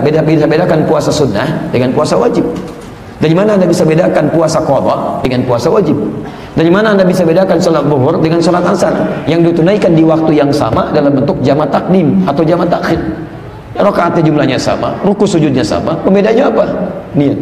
bedakan puasa sunnah dengan puasa wajib? Dari mana Anda bisa bedakan puasa qadha dengan puasa wajib? Dari mana Anda bisa bedakan salat zuhur dengan salat asar yang ditunaikan di waktu yang sama dalam bentuk jama' takdim atau jama' takhir? Rakaatnya jumlahnya sama, ruku sujudnya sama, pembedanya apa? Niat.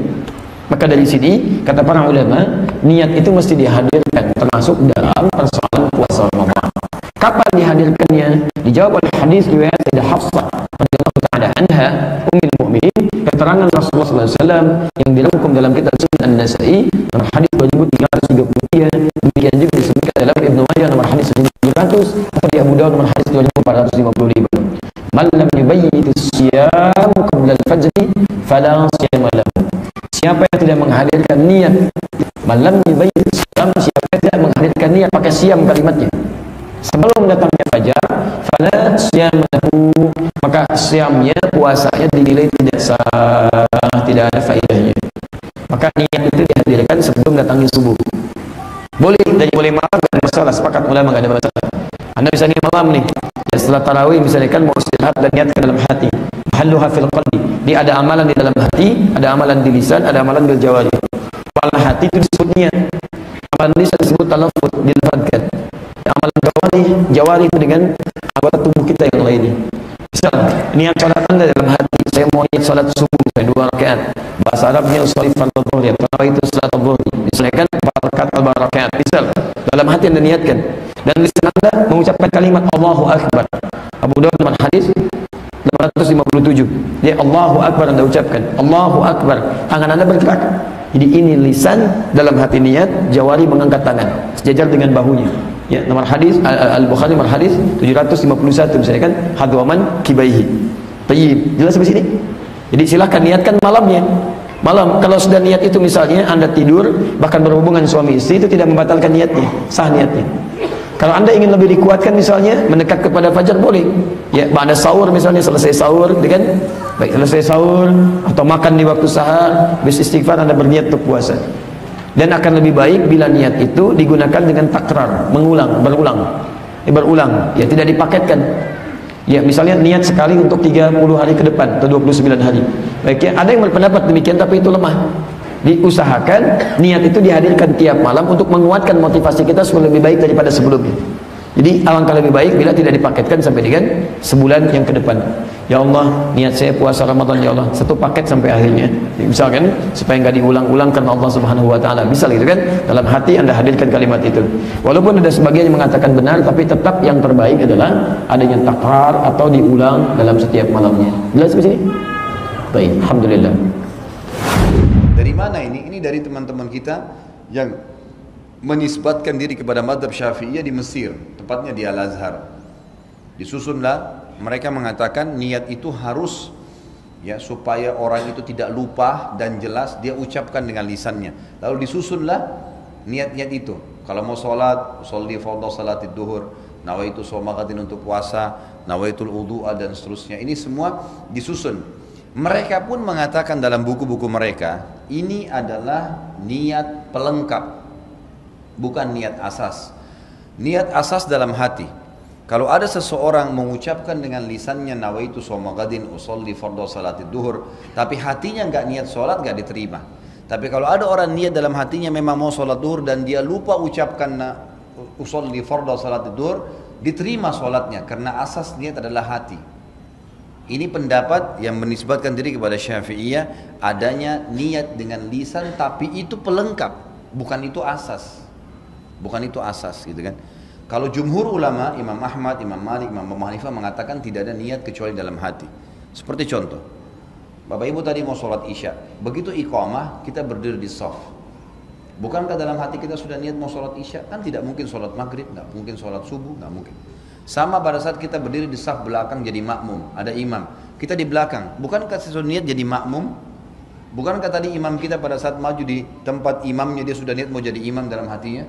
Maka dari sini kata para ulama, niat itu mesti dihadirkan termasuk dalam persoalan puasa Ramadan. Kapan dihadirkannya? Dijawab oleh hadis riwayat Sayyidah Hafsah radhiyallahu taala anha, ummul mukminin, keterangan Rasulullah sallallahu alaihi wasallam yang dirangkum dalam kitab Sunan An-Nasa'i nomor hadis 2333, demikian juga disebutkan dalam Ibnu Majah nomor hadis 1700 atau di Abu Dawud nomor hadis 2455. Man lam yubayyit as-siyam qabla al-fajr fala siyama lahu. Siapa yang tidak menghadirkan niat, man lam yubayyit as-siyam, siapa yang tidak menghadirkan niat pakai siyam kalimatnya sebelum datangnya fajar, fala siyama lahu, maka siyamnya, puasanya dinilai tidak sah, tidak ada faedahnya. Maka niat itu dihadirkan sebelum datangnya subuh. Boleh, dan boleh malam, tidak ada masalah, sepakat ulama, tidak ada masalah. Anda bisa nih malam nih, dan setelah tarawih misalnya kan mau istirahat dan niatkan dalam hati, mahalluha fil qalbi, dia ada amalan di dalam hati, ada amalan di lisan, ada amalan bil jawari. Amalan hati itu disebut niat, amalan lisan disebut talaffuz, dilafadzkan. Amalan jawari itu dengan anggota tubuh kita yang lainnya. Misal niat salat Anda dalam hati, saya mau niat salat subuh saya 2 rakaat, bahasa Arabnya usolli fardhu dhuhr, atau itu salat dhuhr, misalnya kan 4 rakaat atau 2 rakaat, misal dalam hati Anda niatkan, dan lisan Anda mengucapkan kalimat Allahu Akbar. Abu Dawud nomor hadis 857, dia Allahu Akbar Anda ucapkan, Allahu Akbar, tangan Anda bergerak. Jadi ini lisan, dalam hati niat, jawari mengangkat tangan sejajar dengan bahunya. Ya, nomor hadis Al-Bukhari nomor hadis 751, misalnya kan hadwaman kibaihi. Tayyib, jelas sampai sini? Jadi silahkan niatkan malamnya. Malam, kalau sudah niat itu misalnya Anda tidur, bahkan berhubungan suami istri, itu tidak membatalkan niatnya, sah niatnya. Kalau Anda ingin lebih dikuatkan misalnya, mendekat kepada fajar boleh. Ya, pada sahur misalnya, selesai sahur, kan? Baik, selesai sahur, atau makan di waktu sahar, habis istighfar Anda berniat untuk puasa. Dan akan lebih baik bila niat itu digunakan dengan takrar, mengulang, berulang, ya tidak dipaketkan. Ya, misalnya niat sekali untuk 30 hari ke depan atau 29 hari. Baik ya, ada yang berpendapat demikian tapi itu lemah. Diusahakan niat itu dihadirkan tiap malam untuk menguatkan motivasi kita supaya lebih baik daripada sebelumnya. Jadi alangkah lebih baik bila tidak dipaketkan sampai dengan sebulan yang ke depan. Ya Allah, niat saya puasa Ramadan ya Allah, satu paket sampai akhirnya. Misalkan supaya nggak diulang-ulang karena Allah Subhanahu wa taala. Bisa gitu kan? Dalam hati Anda hadirkan kalimat itu. Walaupun ada sebagian yang mengatakan benar, tapi tetap yang terbaik adalah adanya takrar atau diulang dalam setiap malamnya. Jelas di sini? Baik, alhamdulillah. Dari mana ini? Ini dari teman-teman kita yang menisbatkan diri kepada mazhab Syafi'iyah di Mesir, tepatnya di Al-Azhar. Disusunlah, mereka mengatakan niat itu harus ya supaya orang itu tidak lupa dan jelas dia ucapkan dengan lisannya. Lalu disusunlah niat-niat itu. Kalau mau sholat, sholli fardhu salatid duhur, nawaitu shauma ghadin untuk puasa, nawaitul wudu'a dan seterusnya. Ini semua disusun. Mereka pun mengatakan dalam buku-buku mereka, ini adalah niat pelengkap, bukan niat asas. Niat asas dalam hati. Kalau ada seseorang mengucapkan dengan lisannya nawaitu shauma ghadin usolli fardhu salatid duhur, tapi hatinya enggak niat salat, enggak diterima. Tapi kalau ada orang niat dalam hatinya memang mau salat duhur dan dia lupa ucapkan usolli fardhu salatid duhur, diterima salatnya karena asas niat adalah hati. Ini pendapat yang menisbatkan diri kepada Syafi'iyah, adanya niat dengan lisan tapi itu pelengkap, bukan itu asas. Bukan itu asas gitu kan. Kalau jumhur ulama, Imam Ahmad, Imam Malik, Imam Abu Hanifah mengatakan tidak ada niat kecuali dalam hati. Seperti contoh, Bapak Ibu tadi mau sholat Isya, begitu iqamah kita berdiri di shaf. Bukankah dalam hati kita sudah niat mau sholat Isya? Kan tidak mungkin sholat maghrib, nggak mungkin sholat subuh, nggak mungkin. Sama pada saat kita berdiri di shaf belakang jadi makmum, ada imam, kita di belakang, bukankah sesuatu niat jadi makmum? Bukankah tadi imam kita pada saat maju di tempat imamnya dia sudah niat mau jadi imam dalam hatinya?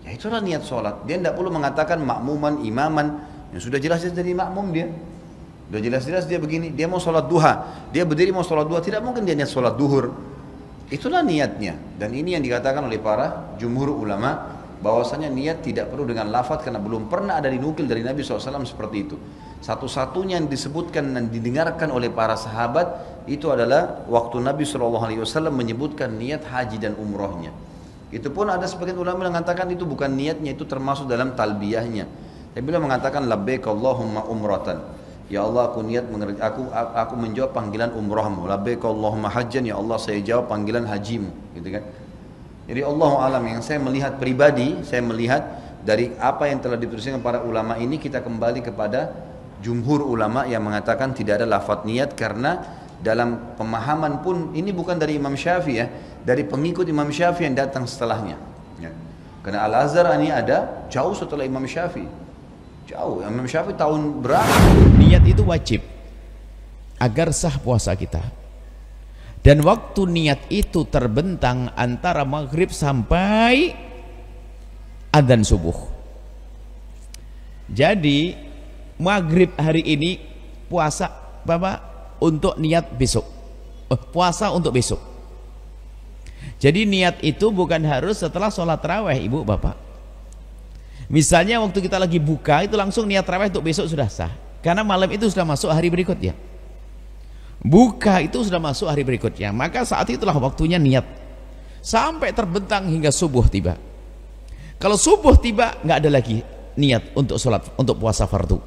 Ya itulah niat sholat. Dia tidak perlu mengatakan makmuman, imaman, yang sudah jelas dia jadi makmum dia. Sudah jelas-jelas dia begini, dia mau sholat duha, dia berdiri mau sholat duha, tidak mungkin dia niat sholat duhur. Itulah niatnya. Dan ini yang dikatakan oleh para jumhur ulama, bahwasanya niat tidak perlu dengan lafaz karena belum pernah ada dinukil dari Nabi SAW seperti itu. Satu-satunya yang disebutkan dan didengarkan oleh para sahabat itu adalah waktu Nabi SAW menyebutkan niat haji dan umrohnya. Itu pun ada sebagian ulama yang mengatakan itu bukan niatnya, itu termasuk dalam talbiyahnya. Tapi beliau mengatakan labbaik Allahumma umratan. Ya Allah, aku niat aku menjawab panggilan umrahmu. Labbaik Allahumma hajjan, ya Allah saya jawab panggilan hajimu, gitu kan. Jadi Allahu alam, yang saya melihat pribadi, saya melihat dari apa yang telah dituliskan para ulama ini, kita kembali kepada jumhur ulama yang mengatakan tidak ada lafaz niat, karena dalam pemahaman pun ini bukan dari Imam Syafi'i ya, dari pengikut Imam Syafi'i yang datang setelahnya ya. Karena Al-Azhar ini ada jauh setelah Imam Syafi'i, jauh. Imam Syafi'i tahun berapa? Niat itu wajib agar sah puasa kita, dan waktu niat itu terbentang antara maghrib sampai adzan subuh. Jadi maghrib hari ini puasa Bapak untuk niat besok, puasa untuk besok. Jadi niat itu bukan harus setelah sholat tarawih ibu bapak. Misalnya waktu kita lagi buka itu langsung niat tarawih untuk besok sudah sah, karena malam itu sudah masuk hari berikutnya. Buka itu sudah masuk hari berikutnya, maka saat itulah waktunya niat sampai terbentang hingga subuh tiba. Kalau subuh tiba nggak ada lagi niat untuk sholat, untuk puasa fardu.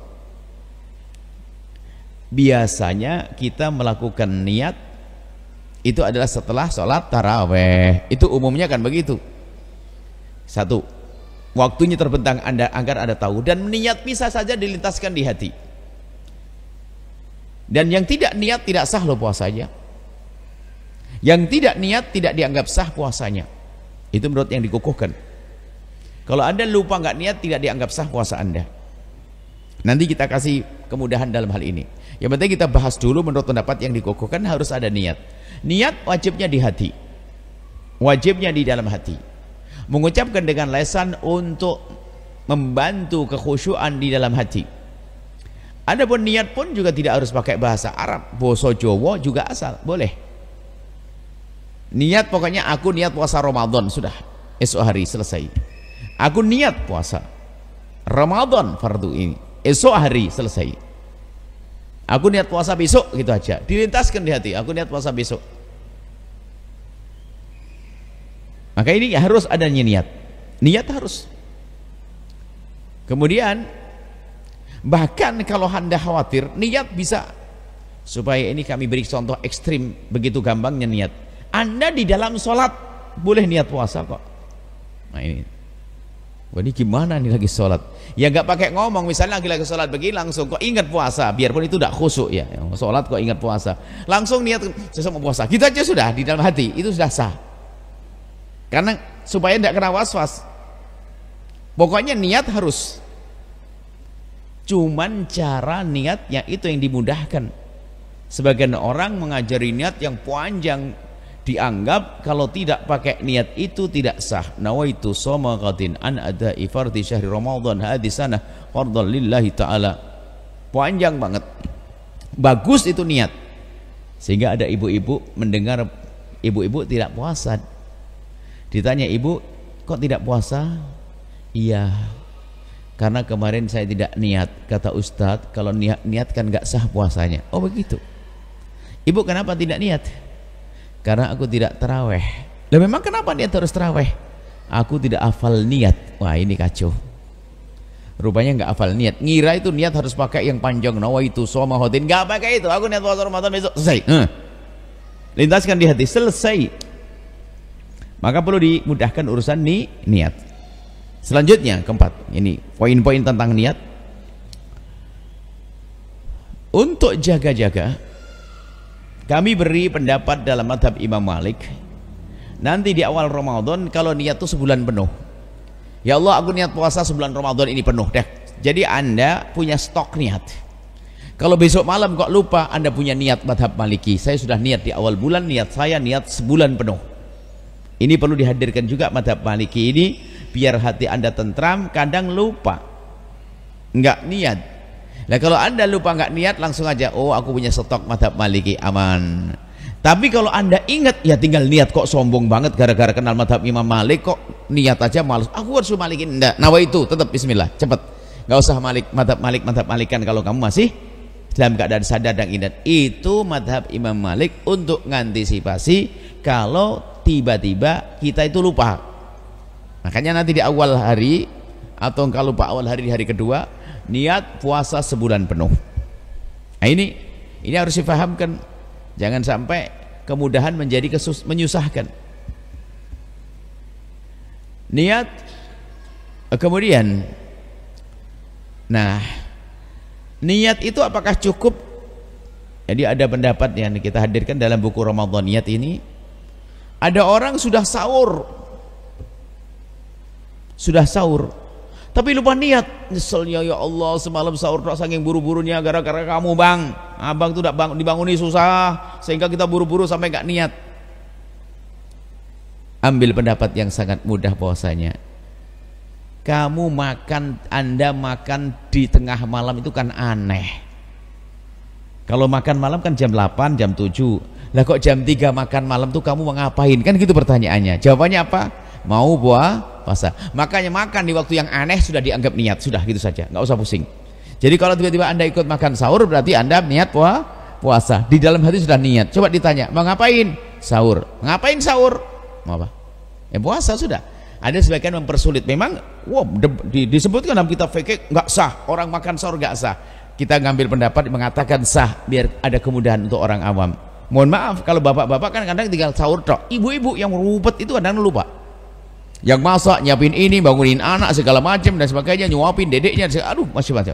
Biasanya kita melakukan niat itu adalah setelah sholat taraweh. Itu umumnya kan begitu. Satu, waktunya terbentang agar Anda tahu, dan niat bisa saja dilintaskan di hati. Dan yang tidak niat tidak sah loh puasanya. Yang tidak niat tidak dianggap sah puasanya. Itu menurut yang dikukuhkan. Kalau Anda lupa nggak niat, tidak dianggap sah puasa Anda. Nanti kita kasih kemudahan dalam hal ini. Yang penting kita bahas dulu menurut pendapat yang dikukuhkan harus ada niat. Niat wajibnya di hati, wajibnya di dalam hati, mengucapkan dengan lisan untuk membantu kekhusyuan di dalam hati. Adapun niat pun juga tidak harus pakai bahasa Arab, basa Jawa juga asal, boleh. Niat pokoknya aku niat puasa Ramadan, sudah esok hari selesai. Aku niat puasa Ramadan fardu ini, esok hari selesai. Aku niat puasa besok, gitu aja, dilintaskan di hati, aku niat puasa besok. Maka ini harus adanya niat. Niat harus. Kemudian bahkan kalau Anda khawatir niat bisa, supaya ini kami beri contoh ekstrim, begitu gampangnya niat. Anda di dalam sholat boleh niat puasa kok. Nah ini, wah ini gimana nih lagi sholat? Ya nggak pakai ngomong, misalnya lagi sholat begini langsung kok ingat puasa, biarpun itu tidak khusyuk ya, sholat kok ingat puasa, langsung niat sesama puasa, gitu aja sudah di dalam hati, itu sudah sah. Karena supaya tidak kena was-was, pokoknya niat harus. Cuman cara niatnya itu yang dimudahkan. Sebagian orang mengajari niat yang panjang, dianggap kalau tidak pakai niat itu tidak sah. Nawaitu shoma ghadin an ada'i fardhi syahri Ramadan hadhihi sanah fardhan lillahi ta'ala. Panjang banget. Bagus itu niat. Sehingga ada ibu-ibu mendengar ibu-ibu tidak puasa. Ditanya, ibu kok tidak puasa? Iya, karena kemarin saya tidak niat. Kata Ustadz, kalau niat kan nggak sah puasanya. Oh begitu. Ibu kenapa tidak niat? Karena aku tidak taraweh. Lah memang kenapa niat harus taraweh? Aku tidak hafal niat. Wah ini kacau. Rupanya nggak hafal niat. Ngira itu niat harus pakai yang panjang. Nawaitu shoma ghadin. Nggak pakai itu. Aku niat puasa Ramadan besok. Selesai. Lintaskan di hati. Selesai. Maka perlu dimudahkan urusan niat. Selanjutnya keempat. Ini poin-poin tentang niat. Untuk jaga-jaga, kami beri pendapat dalam mazhab Imam Malik, nanti di awal Ramadan kalau niat itu sebulan penuh. Ya Allah, aku niat puasa sebulan Ramadan ini penuh deh. Jadi Anda punya stok niat. Kalau besok malam kok lupa, Anda punya niat mazhab Maliki. Saya sudah niat di awal bulan, niat saya niat sebulan penuh. Ini perlu dihadirkan juga mazhab Maliki ini, biar hati Anda tentram. Kadang lupa, enggak niat. Nah kalau Anda lupa nggak niat, langsung aja, oh aku punya stok mazhab Maliki, aman. Tapi kalau Anda ingat, ya tinggal niat. Kok sombong banget gara-gara kenal mazhab Imam Malik kok niat aja malas. Aku harus Malikin, enggak. Nawa itu tetap bismillah, cepet. Nggak usah mazhab Malikan kalau kamu masih dalam keadaan sadar dan ingat. Itu madhab Imam Malik untuk mengantisipasi kalau tiba-tiba kita itu lupa. Makanya nanti di awal hari, atau kalau lupa awal hari di hari kedua, niat puasa sebulan penuh. Nah ini harus difahamkan, jangan sampai kemudahan menjadi menyusahkan. Niat kemudian, nah niat itu apakah cukup? Jadi ada pendapat yang kita hadirkan dalam buku Ramadaniyat ini. Ada orang sudah sahur, tapi lupa niat. Nyeselnya, ya Allah, semalam sahur tak saking buru-burunya gara-gara kamu bang. Abang tuh dibanguni susah sehingga kita buru-buru sampai gak niat. Ambil pendapat yang sangat mudah bahwasanya Anda makan di tengah malam itu kan aneh. Kalau makan malam kan jam 8, jam 7. Lah kok jam 3 makan malam tuh kamu mau ngapain? Kan gitu pertanyaannya. Jawabannya apa? Mau puasa. Makanya makan di waktu yang aneh sudah dianggap niat, sudah gitu saja, nggak usah pusing. Jadi kalau tiba-tiba Anda ikut makan sahur, berarti Anda niat puasa. Di dalam hati sudah niat. Coba ditanya, mau ngapain? Sahur. Ngapain sahur? Mau apa? Puasa sudah. Ada sebagian mempersulit. Memang disebutkan dalam kitab fikih nggak sah, orang makan sahur nggak sah. Kita ngambil pendapat mengatakan sah biar ada kemudahan untuk orang awam. Mohon maaf kalau bapak-bapak kan kadang tinggal sahur tok. Ibu-ibu yang rupet itu kadang lupa. Yang masak, nyiapin ini, bangunin anak segala macam dan sebagainya, nyuapin dedeknya, aduh macam-macam.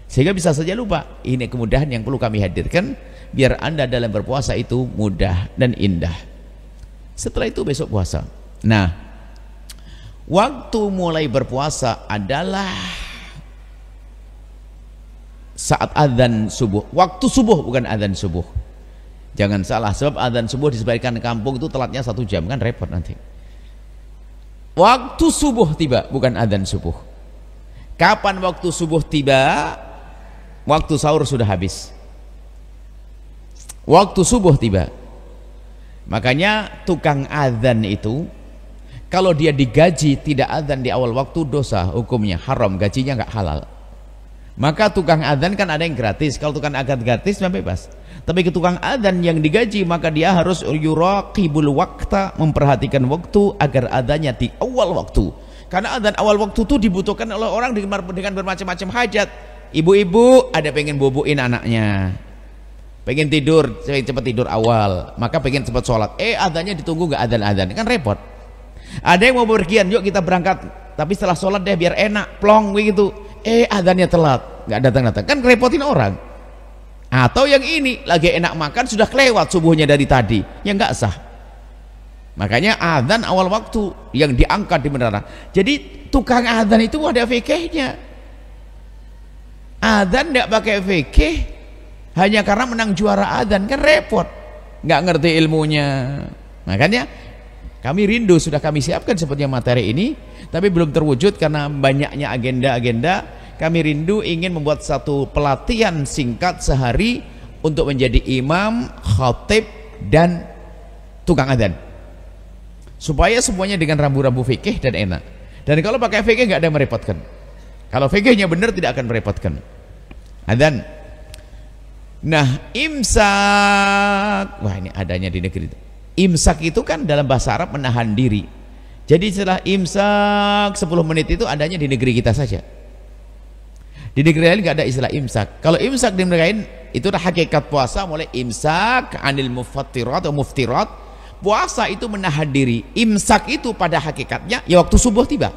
Sehingga bisa saja lupa. Ini kemudahan yang perlu kami hadirkan biar Anda dalam berpuasa itu mudah dan indah. Setelah itu besok puasa. Nah, waktu mulai berpuasa adalah saat adzan subuh. Waktu subuh, bukan adzan subuh. Jangan salah, sebab adzan subuh di sebagian kampung itu telatnya 1 jam, kan repot nanti. Waktu subuh tiba, bukan adzan subuh. Kapan waktu subuh tiba? Waktu sahur sudah habis. Waktu subuh tiba. Makanya tukang adzan itu kalau dia digaji tidak adzan di awal waktu, dosa hukumnya, haram, gajinya nggak halal. Maka tukang adzan kan ada yang gratis. Kalau tukang adzan gratis memang bebas. Tapi ke tukang adzan yang digaji, maka dia harus yuraqibul waqta, memperhatikan waktu agar adzannya di awal waktu. Karena adzan awal waktu itu dibutuhkan oleh orang dengan bermacam-macam hajat. Ibu-ibu ada pengen boboin anaknya, pengen tidur cepat tidur awal, maka pengen cepat sholat. Adzannya ditunggu nggak adzan, kan repot. Ada yang mau berpergian, yuk kita berangkat, tapi setelah sholat deh biar enak, plong begitu. Adzannya telat, nggak datang, kan repotin orang. Atau yang ini lagi enak makan sudah kelewat subuhnya dari tadi, yang nggak sah. Makanya adzan awal waktu yang diangkat di menara. Jadi tukang adzan itu ada fikihnya. Adzan nggak pakai fikih hanya karena menang juara adzan, kan repot, nggak ngerti ilmunya. Makanya kami rindu, sudah kami siapkan sepertinya materi ini, tapi belum terwujud karena banyaknya agenda-agenda. Kami rindu ingin membuat satu pelatihan singkat sehari untuk menjadi imam, khatib, dan tukang adzan, supaya semuanya dengan rambu-rambu fikih dan enak. Dan kalau pakai fikih nggak ada yang merepotkan. Kalau fikihnya benar tidak akan merepotkan. Adzan. Nah, imsak, wah ini adanya di negeri itu. Imsak itu kan dalam bahasa Arab menahan diri. Jadi setelah imsak 10 menit itu adanya di negeri kita saja. Di negeri lain nggak ada istilah imsak. Kalau imsak di negeri lain itu adalah hakikat puasa, mulai imsak anil mufattirat atau muftirat. Puasa itu menahan diri. Imsak itu pada hakikatnya ya waktu subuh tiba.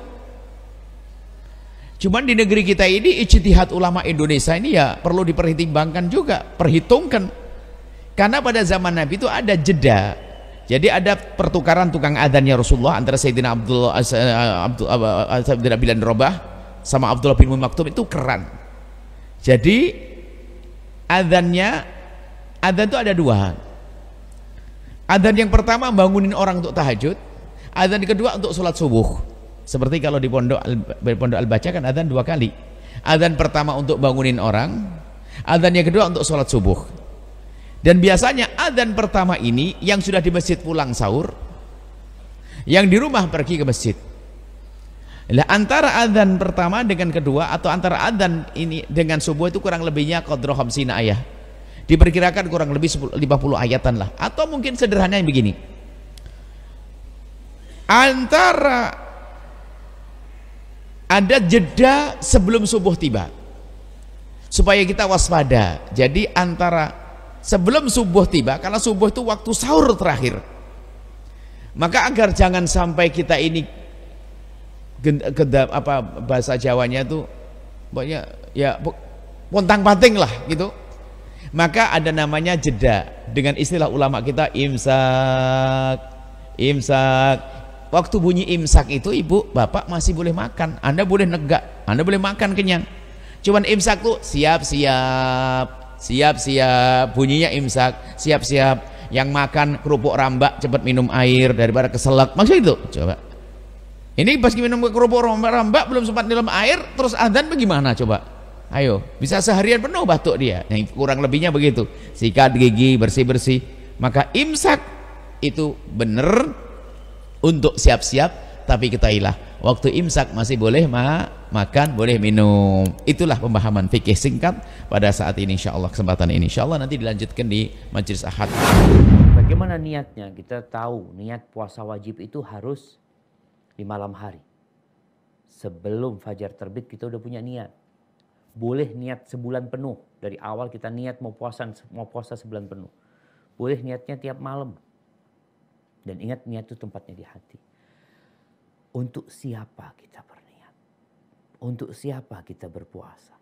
Cuman di negeri kita ini ijtihad ulama Indonesia ini ya perlu dipertimbangkan juga, perhitungkan. Karena pada zaman Nabi itu ada jeda. Jadi ada pertukaran tukang adzannya Rasulullah antara Sayyidina Abdullah bin Rabah sama Abdullah bin Maktum, itu keren. Jadi adzan itu ada 2. Adzan yang pertama bangunin orang untuk tahajud, adzan yang kedua untuk sholat subuh. Seperti kalau di pondok Al-Baca kan adzan 2 kali. Adzan pertama untuk bangunin orang, adzan yang kedua untuk sholat subuh. Dan biasanya adzan pertama ini yang sudah di masjid pulang sahur, yang di rumah pergi ke masjid. Lah antara adzan pertama dengan kedua atau antara adzan ini dengan subuh itu kurang lebihnya qadra 50 ayat. Diperkirakan kurang lebih 50 ayatan lah. Atau mungkin sederhananya begini. Antara ada jeda sebelum subuh tiba. Supaya kita waspada. Jadi antara sebelum subuh tiba, karena subuh itu waktu sahur terakhir. Maka agar jangan sampai kita ini bahasa Jawanya itu pokoknya ya pontang-panting lah gitu. Maka ada namanya jeda, dengan istilah ulama kita imsak. Waktu bunyi imsak itu ibu bapak masih boleh makan, Anda boleh negak, Anda boleh makan kenyang. Cuman imsak tuh siap-siap, bunyinya imsak, siap-siap. Yang makan kerupuk rambak cepat minum air daripada keselak, maksud itu. Coba ini pas minum kerupuk rambak belum sempat minum air terus adzan bagaimana coba? Ayo, bisa seharian penuh batuk dia. Nah, kurang lebihnya begitu. Sikat gigi, bersih-bersih. Maka imsak itu benar untuk siap-siap, tapi ketahuilah waktu imsak masih boleh makan, boleh minum. Itulah pemahaman fikih singkat pada saat ini, insyaallah. Kesempatan ini insyaallah nanti dilanjutkan di majelis ahad. Bagaimana niatnya? Kita tahu niat puasa wajib itu harus di malam hari. Sebelum fajar terbit kita udah punya niat. Boleh niat sebulan penuh. Dari awal kita niat mau puasa sebulan penuh. Boleh niatnya tiap malam. Dan ingat, niat itu tempatnya di hati. Untuk siapa kita berniat? Untuk siapa kita berpuasa?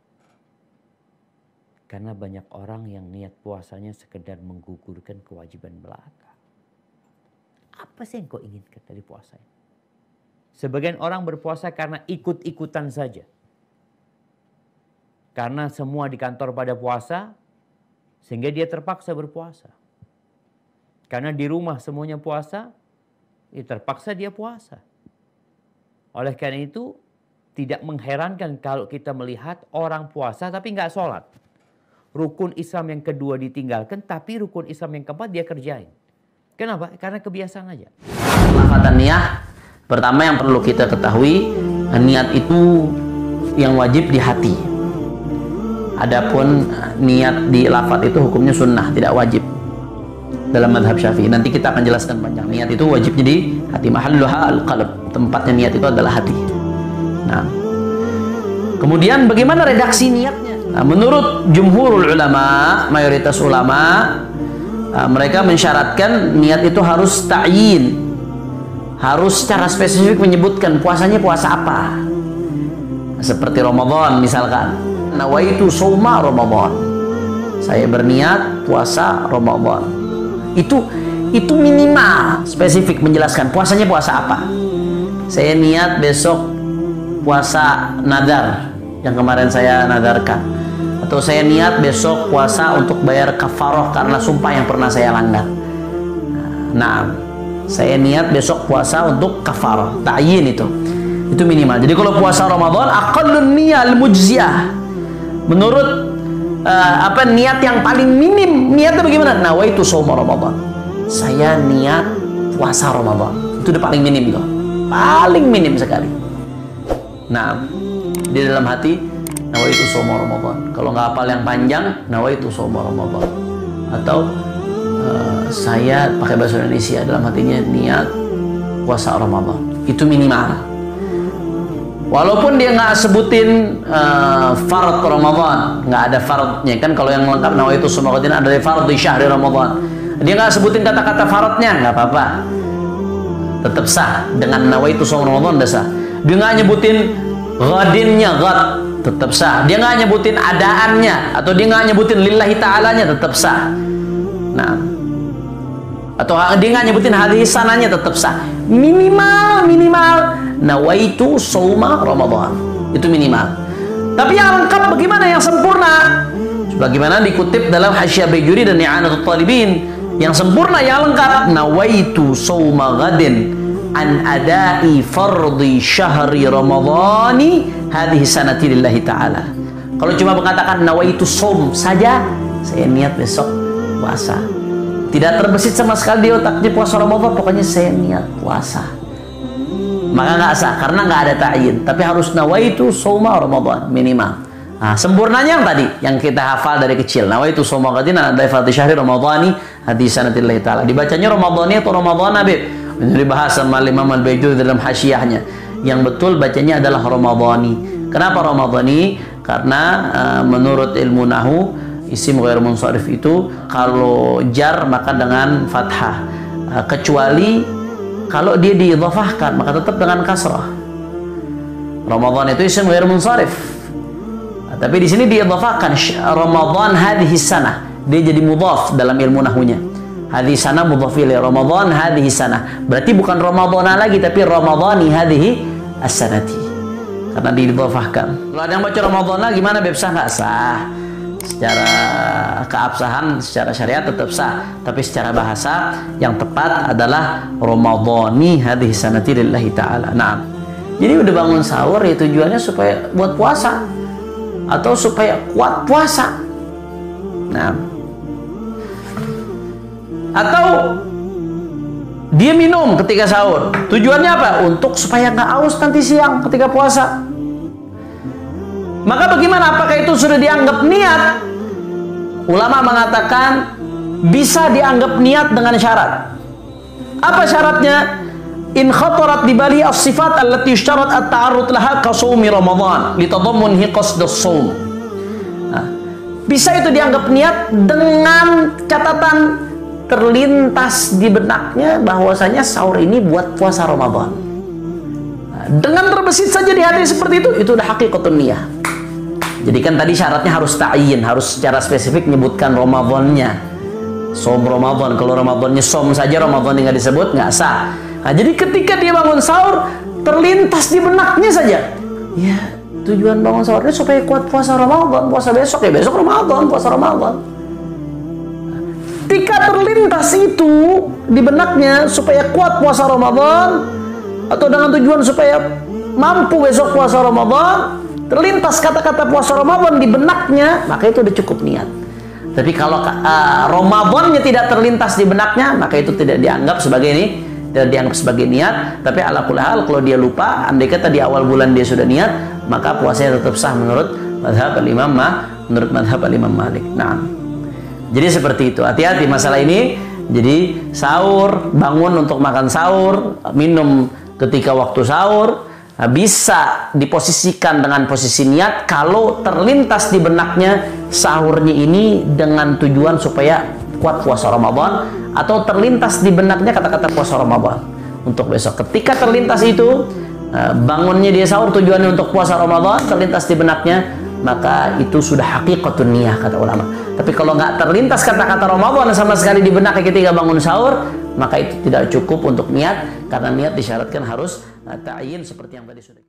Karena banyak orang yang niat puasanya sekedar menggugurkan kewajiban belaka. Apa sih yang kau inginkan dari puasa ini? Sebagian orang berpuasa karena ikut-ikutan saja. Karena semua di kantor pada puasa, sehingga dia terpaksa berpuasa. Karena di rumah semuanya puasa, ya terpaksa dia puasa. Oleh karena itu, tidak mengherankan kalau kita melihat orang puasa tapi nggak sholat. Rukun Islam yang kedua ditinggalkan, tapi rukun Islam yang keempat dia kerjain. Kenapa? Karena kebiasaan aja. Lafatan niyah, pertama yang perlu kita ketahui, niat itu yang wajib di hati. Adapun niat di lafaz itu hukumnya sunnah, tidak wajib dalam madhab Syafi'i. Nanti kita akan jelaskan panjang. Niat itu wajibnya di hati. Mahalluha al-qalb, tempatnya niat itu adalah hati. Nah, kemudian bagaimana redaksi niatnya? Nah, menurut jumhurul ulama, mayoritas ulama, mereka mensyaratkan niat itu harus ta'yin, harus secara spesifik menyebutkan puasanya puasa apa. Seperti Ramadan misalkan, nawaitu shauma Ramadan, saya berniat puasa Ramadan. Itu minimal spesifik menjelaskan puasanya puasa apa. Saya niat besok puasa nadar yang kemarin saya nadarkan, atau saya niat besok puasa untuk bayar kafaroh karena sumpah yang pernah saya langgar. Nah, saya niat besok puasa untuk kafaroh, ta'yin itu minimal. Jadi kalau puasa Ramadan aqallun niyal mujziyah, menurut niat yang paling minim, niatnya bagaimana? Nawaitu shauma Ramadan, saya niat puasa Ramadan. Itu udah paling minim loh, paling minim sekali. Nah, di dalam hati nawaitu shauma Ramadan. Kalau nggak hafal yang panjang, nawaitu shauma Ramadan. Atau saya pakai bahasa Indonesia, dalam hatinya niat puasa Ramadan. Itu minimal. Walaupun dia nggak sebutin fard Ramadan, nggak ada fardnya kan. Kalau yang lengkap nawaitu shauma Ghadin ada fard di syahri Ramadan. Dia nggak sebutin kata-kata fardnya, nggak apa-apa, tetap sah. Dengan nawaitu shauma Ramadan udah sah. Dia nggak nyebutin ghadinnya, ghad, tetap sah. Dia nggak nyebutin adaannya, atau dia nggak nyebutin lillahi ta'alanya, tetap sah. Nah, atau dia nggak nyebutin hadis sananya, tetap sah. Minimal nawaitu shauma Ramadan, itu minimal. Tapi yang lengkap bagaimana, yang sempurna? Sebagaimana dikutip dalam Hasyiah Bajuri dan I'anatul Talibin, yang sempurna, yang lengkap, nawaitu shauma ghadin an adai fardhi syahri ramadhani hadhihi sanati lillahi ta'ala. Kalau cuma mengatakan nawaitu shaum saja, saya niat besok puasa, tidak terbesit sama sekali di otaknya puasa Ramadan, pokoknya saya niat puasa. maka nggak sah karena nggak ada ta'yin. Tapi harus nawaitu shauma Ramadan minimal. Nah, sempurnanya yang tadi yang kita hafal dari kecil. Nawaitu shauma ghadin ala fardhi syahri ramadhani hadis sanatillah taala. Dibacanya Ramadhani atau Ramadan Habib. Menjadi bahasa Imam Al-Baijuzi dalam hasyiyahnya. Yang betul bacanya adalah Ramadhani. Kenapa Ramadhani? Karena menurut ilmu nahu isim ghair munsharif itu kalau jar maka dengan fathah. Kecuali kalau dia diidhafahkan maka tetap dengan kasrah. Ramadhan itu isim ghair munsharif. Tapi di sini diidhafahkan Ramadhan hadhihi sanah. Dia jadi mudhaf dalam ilmu nahwunya. Hadhihi sanah mudhaf ilaih. Ramadhan hadhihi sanah. Berarti bukan Ramadhana lagi tapi Ramadhani hadhihi as-sanati. Karena diidhafahkan. Kalau ada yang baca Ramadhana gimana Beb, sah nggak? Sah. Secara keabsahan, secara syariat tetap sah. Tapi secara bahasa yang tepat adalah Ramadhani hadhihi sanati lillahi ta'ala. Nah, jadi udah bangun sahur ya tujuannya supaya buat puasa atau supaya kuat puasa. Nah, atau dia minum ketika sahur. Tujuannya apa? Untuk supaya nggak haus nanti siang ketika puasa. Maka bagaimana? Apakah itu sudah dianggap niat? Ulama mengatakan bisa dianggap niat dengan syarat. Apa syaratnya? In khatarat di bali as-sifat allati yushtarat at-ta'arrud laha ka shaumi Ramadan li tadammunhi qasd as-shaum. Bisa itu dianggap niat dengan catatan terlintas di benaknya bahwasanya sahur ini buat puasa Ramadan. Dengan terbesit saja di hati seperti itu udah hakikatun niyah. Jadi kan tadi syaratnya harus ta'yin, harus secara spesifik menyebutkan Ramadannya. Som Ramadan, kalau Ramadannya som saja, Ramadan nggak disebut, nggak sah. Nah, jadi ketika dia bangun sahur, terlintas di benaknya saja. Ya, tujuan bangun sahur ini supaya kuat puasa Ramadan, puasa besok ya besok Ramadan, puasa Ramadan. Ketika terlintas itu di benaknya supaya kuat puasa Ramadan atau dengan tujuan supaya mampu besok puasa Ramadan, terlintas kata-kata puasa Ramadan di benaknya, maka itu udah cukup niat. Tapi kalau Ramadannya tidak terlintas di benaknya, maka itu tidak dianggap sebagai ini, tidak dianggap sebagai niat. Tapi ala kulli hal kalau dia lupa, andai kata di awal bulan dia sudah niat, maka puasanya tetap sah menurut mazhab al-Imam Malik. Nah, jadi seperti itu. Hati-hati masalah ini. Jadi sahur, bangun untuk makan sahur, minum ketika waktu sahur, bisa diposisikan dengan posisi niat kalau terlintas di benaknya sahurnya ini dengan tujuan supaya kuat puasa Ramadan, atau terlintas di benaknya kata-kata puasa Ramadan untuk besok. Ketika terlintas itu bangunnya dia sahur tujuannya untuk puasa Ramadan, terlintas di benaknya, maka itu sudah hakikatun niyah kata ulama. Tapi kalau nggak terlintas kata-kata Ramadan sama sekali di benak ketika bangun sahur, maka itu tidak cukup untuk niat, karena niat disyaratkan harus ta'yin seperti yang tadi sudah.